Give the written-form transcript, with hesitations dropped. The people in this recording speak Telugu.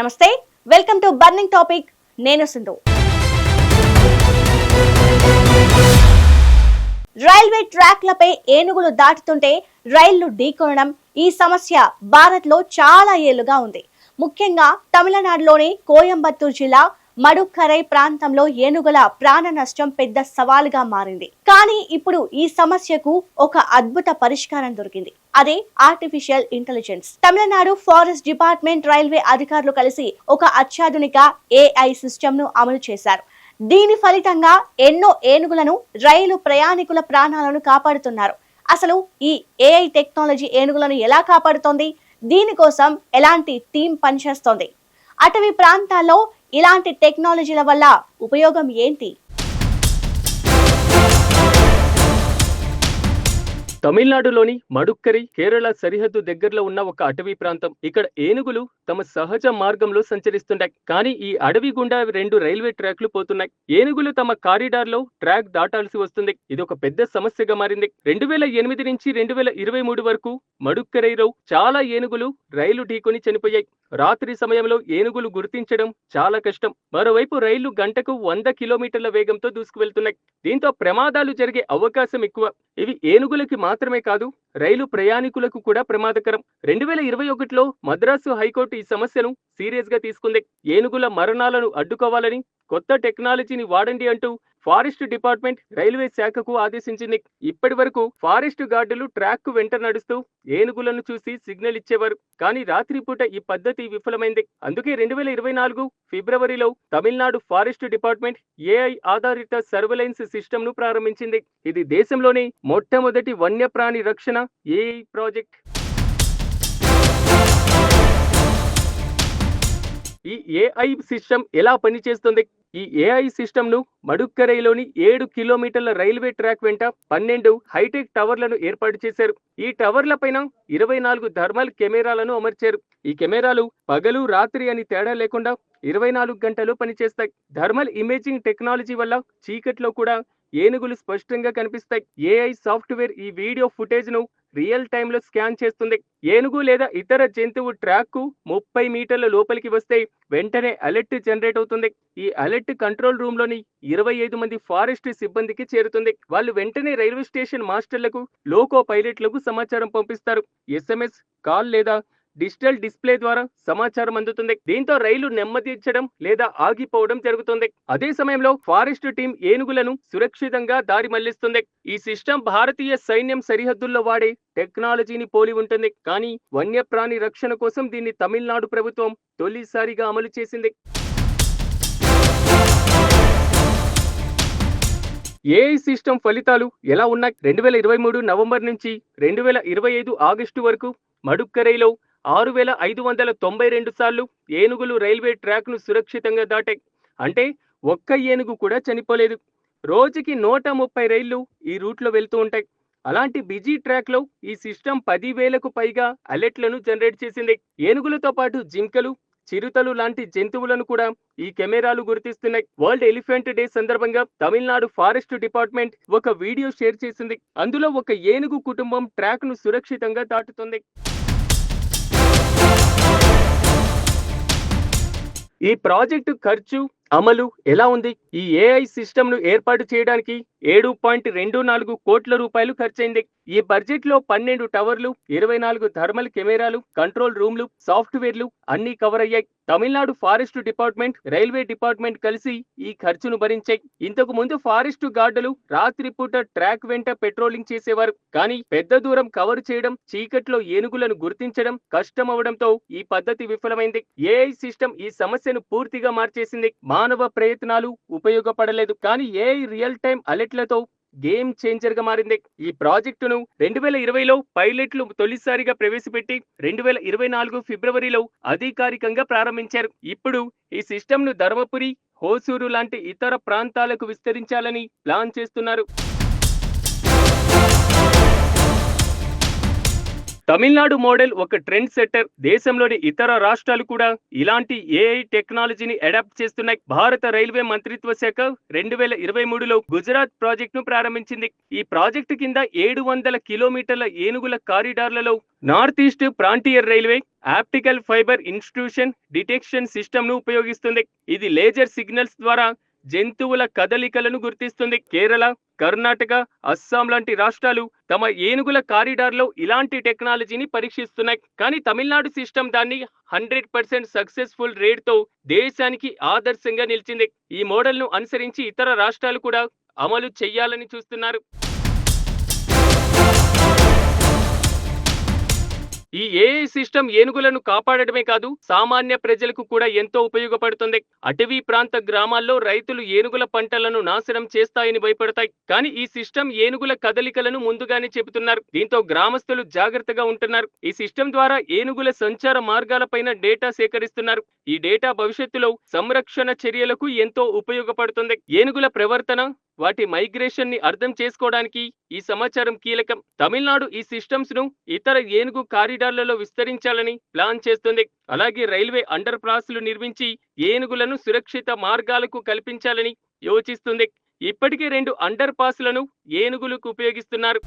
నమస్తే, వెల్కమ్ టు బర్నింగ్ టాపిక్. నేను సింధు. రైల్వే ట్రాక్లపై ఏనుగులు దాటుతుంటే రైళ్లు ఢీకొనడం ఈ సమస్య భారత్లో చాలా ఏళ్లుగా ఉంది. ముఖ్యంగా తమిళనాడులోని కోయంబత్తూర్ జిల్లా మడుక్కరై ప్రాంతంలో ఏనుగుల ప్రాణ నష్టం పెద్ద సవాలుగా మారింది. కానీ ఇప్పుడు ఈ సమస్యకు ఒక అద్భుత పరిష్కారం దొరికింది. అదే artificial intelligence. Tamil Nadu forest department, railway అధికారులు కలిసి ఒక అత్యాధునిక AI సిస్టమ్ ను అమలు చేశారు. దీని ఫలితంగా ఎన్నో ఏనుగులను, రైలు ప్రయాణికుల ప్రాణాలను కాపాడుతున్నారు. అసలు ఈ AI టెక్నాలజీ ఏనుగులను ఎలా కాపాడుతోంది? దీనికోసం ఎలాంటి టీం పనిచేస్తోంది? అటవీ ప్రాంతాల్లో ఇలాంటి టెక్నాలజీల వల్ల ఉపయోగం ఏంటి? తమిళనాడులోని మడుక్కరి కేరళ సరిహద్దు దగ్గరలో ఉన్న ఒక అటవీ ప్రాంతం. ఇక్కడ ఏనుగులు తమ సహజ మార్గంలో సంచరిస్తుంటాయి. కానీ ఈ అడవి గుండా 2 రైల్వే ట్రాక్లు పోతున్నాయి. ఏనుగులు తమ కారిడార్ లో ట్రాక్ దాటాల్సి వస్తుంది. ఇది ఒక పెద్ద సమస్యగా మారింది. 2008 నుంచి 2023 వరకు మడుక్కరైలో చాలా ఏనుగులు రైలు ఢీకొని చనిపోయాయి. రాత్రి సమయంలో ఏనుగులు గుర్తించడం చాలా కష్టం. మరోవైపు రైళ్లు గంటకు 100 కిలోమీటర్ల వేగంతో దూసుకువెళ్తున్నాయి. దీంతో ప్రమాదాలు జరిగే అవకాశం ఎక్కువ. ఇవి ఏనుగులకి మాత్రమే కాదు, రైలు ప్రయాణికులకు కూడా ప్రమాదకరం. 2021లో మద్రాసు హైకోర్టు ఈ సమస్యను సీరియస్ గా తీసుకుంది. ఏనుగుల మరణాలను అడ్డుకోవాలని కొత్త టెక్నాలజీని వాడండి అంటూ ఫారెస్ట్ డిపార్ట్మెంట్ రైల్వే శాఖకు ఆదేశించింది. ఇప్పటి వరకు ఫారెస్ట్ గార్డులు ట్రాక్ వెంట నడుస్తూ ఏనుగులను చూసి సిగ్నల్ ఇచ్చేవారు. కానీ రాత్రిపూట ఈ పద్ధతి విఫలమైంది. అందుకే 2024 ఫిబ్రవరిలో తమిళనాడు ఫారెస్ట్ డిపార్ట్మెంట్ AI ఆధారిత సర్వేలెన్స్ సిస్టమ్ ను ప్రారంభించింది. ఇది దేశంలోనే మొట్టమొదటి వన్యప్రాణి రక్షణ AI ప్రాజెక్ట్. ఈ AI సిస్టమ్ ఎలా పనిచేస్తుంది? ఈ AI సిస్టమ్ ను మడుక్కరైలోని 7 కిలోమీటర్ల రైల్వే ట్రాక్ వెంట 12 హైటెక్ టవర్లను ఏర్పాటు చేశారు. ఈ టవర్ల పైన 24 థర్మల్ కెమెరాలను అమర్చారు. ఈ కెమెరాలు పగలు రాత్రి అని తేడా లేకుండా 24 గంటలు పనిచేస్తాయి. థర్మల్ ఇమేజింగ్ టెక్నాలజీ వల్ల చీకట్లో కూడా ఏనుగులు స్పష్టంగా కనిపిస్తాయి. AI సాఫ్ట్వేర్ ఈ వీడియో ఫుటేజ్ ను రియల్ టైమ్ లో స్కాన్ చేస్తుంది. ఏనుగు లేదా ఇతర జంతువు ట్రాక్ కు 30 మీటర్ల లోపలికి వస్తే వెంటనే అలర్ట్ జనరేట్ అవుతుంది. ఈ అలర్ట్ కంట్రోల్ రూమ్ లోని 25 మంది ఫారెస్ట్ సిబ్బందికి చేరుతుంది. వాళ్ళు వెంటనే రైల్వే స్టేషన్ మాస్టర్లకు, లోకో పైలట్లకు సమాచారం పంపిస్తారు. SMS, కాల్ లేదా డిజిటల్ డిస్ప్లే ద్వారా సమాచారం అందుతుంది. దీంతో రైలు నెమ్మదించడం లేదా ఆగిపోవడం జరుగుతుంది. అదే సమయంలో ఫారెస్ట్ టీం ఏనుగులను సురక్షితంగా దారి మళ్లిస్తుంది. ఈ సిస్టమ్ భారతీయ సైన్యం సరిహద్దుల్లో వాడే టెక్నాలజీని పోలి ఉంటుంది. కానీ వన్యప్రాణి రక్షణ కోసం దీన్ని తమిళనాడు ప్రభుత్వం తొలిసారిగా అమలు చేసింది. AI సిస్టమ్ ఫలితాలు ఎలా ఉన్నాయి? 2023 నవంబర్ నుంచి 2025 ఆగస్టు వరకు మడుక్కరైలో 6592 సార్లు ఏనుగులు రైల్వే ట్రాక్ ను సురక్షితంగా దాటాయి. అంటే ఒక్క ఏనుగు కూడా చనిపోలేదు. రోజుకి 130 రైళ్లు ఈ రూట్లో వెళ్తూ ఉంటాయి. అలాంటి బిజీ ట్రాక్ లో ఈ సిస్టమ్ 10,000కు పైగా అలర్ట్లను జనరేట్ చేసింది. ఏనుగులతో పాటు జింకలు, చిరుతలు లాంటి జంతువులను కూడా ఈ కెమెరాలు గుర్తిస్తున్నాయి. వరల్డ్ ఎలిఫెంట్ డే సందర్భంగా తమిళనాడు ఫారెస్ట్ డిపార్ట్మెంట్ ఒక వీడియో షేర్ చేసింది. అందులో ఒక ఏనుగు కుటుంబం ట్రాక్ ను సురక్షితంగా దాటుతుంది. ఈ ప్రాజెక్టు ఖర్చు, అమలు ఎలా ఉంది? ఈ AI సిస్టమ్ ను ఏర్పాటు చేయడానికి 7.24 కోట్ల రూపాయలు ఖర్చయింది. ఈ బడ్జెట్ లో 12 టవర్లు, 24 థర్మల్ కెమెరాలు, కంట్రోల్ రూమ్లు, సాఫ్ట్వేర్లు అన్ని కవర్ అయ్యాయి. Tamil Nadu forest department, railway department కలిసి ఈ ఖర్చును భరించాయి. ఇంతకు ముందు ఫారెస్ట్ గార్డులు రాత్రిపూట ట్రాక్ వెంట పెట్రోలింగ్ చేసేవారు. కానీ పెద్ద దూరం కవర్ చేయడం, చీకట్లో ఏనుగులను గుర్తించడం కష్టమవడంతో ఈ పద్ధతి విఫలమైంది. AI సిస్టమ్ ఈ సమస్యను పూర్తిగా మార్చేసింది. మానవ ప్రయత్నాలు ఉపయోగపడలేదు. కానీ AI రియల్ టైం అలర్ట్లతో గేమ్ చేంజర్ గా మారింది. ఈ ప్రాజెక్టును 2020లో పైలట్లు తొలిసారిగా ప్రవేశపెట్టి 2024 ఫిబ్రవరిలో అధికారికంగా ప్రారంభించారు. ఇప్పుడు ఈ సిస్టమ్ ను ధర్మపురి, హోసూరు లాంటి ఇతర ప్రాంతాలకు విస్తరించాలని ప్లాన్ చేస్తున్నారు. తమిళనాడు మోడల్ ఒక ట్రెండ్ సెట్టర్. దేశంలోని ఇతర రాష్ట్రాలు కూడా ఇలాంటి ఏఐ టెక్నాలజీని అడాప్ట్ చేస్తున్నాయి. భారత రైల్వే మంత్రిత్వ శాఖ 2023లో గుజరాత్ ప్రాజెక్టును ప్రారంభించింది. ఈ ప్రాజెక్టు కింద 700 కిలోమీటర్ల ఏనుగుల కారిడార్లలో north east frontier railway optical fibre intrusion detection system ను ఉపయోగిస్తుంది. ఇది లేజర్ సిగ్నల్స్ ద్వారా జంతువుల కదలికలను గుర్తిస్తుంది. కేరళ, కర్ణాటక, అస్సాం లాంటి రాష్ట్రాలు తమ ఏనుగుల కారిడార్లో ఇలాంటి టెక్నాలజీని పరీక్షిస్తున్నాయి. కానీ తమిళనాడు సిస్టమ్ దాన్ని 100% సక్సెస్ఫుల్ రేట్తో దేశానికి ఆదర్శంగా నిలిచింది. ఈ మోడల్ను అనుసరించి ఇతర రాష్ట్రాలు కూడా అమలు చేయాలని చూస్తున్నారు. ఈ ఏఐ సిస్టమ్ ఏనుగులను కాపాడటమే కాదు, సామాన్య ప్రజలకు కూడా ఎంతో ఉపయోగపడుతుంది. అటవీ ప్రాంత గ్రామాల్లో రైతులు ఏనుగుల పంటలను నాశనం చేస్తాయని భయపడతాయి. కానీ ఈ సిస్టమ్ ఏనుగుల కదలికలను ముందుగానే చెబుతున్నారు. దీంతో గ్రామస్తులు జాగ్రత్తగా ఉంటున్నారు. ఈ సిస్టమ్ ద్వారా ఏనుగుల సంచార మార్గాలపైన డేటా సేకరిస్తున్నారు. ఈ డేటా భవిష్యత్తులో సంరక్షణ చర్యలకు ఎంతో ఉపయోగపడుతుంది. ఏనుగుల ప్రవర్తన, వాటి మైగ్రేషన్ ని అర్థం చేసుకోవడానికి ఈ సమాచారం కీలకం. తమిళనాడు ఈ సిస్టమ్స్ ను ఇతర ఏనుగు కారిడార్లలో విస్తరించాలని ప్లాన్ చేస్తుంది. అలాగే రైల్వే అండర్ పాస్లు నిర్మించి ఏనుగులను సురక్షిత మార్గాలకు కల్పించాలని యోచిస్తుంది. ఇప్పటికే 2 అండర్ పాస్లను ఏనుగులకు ఉపయోగిస్తున్నారు.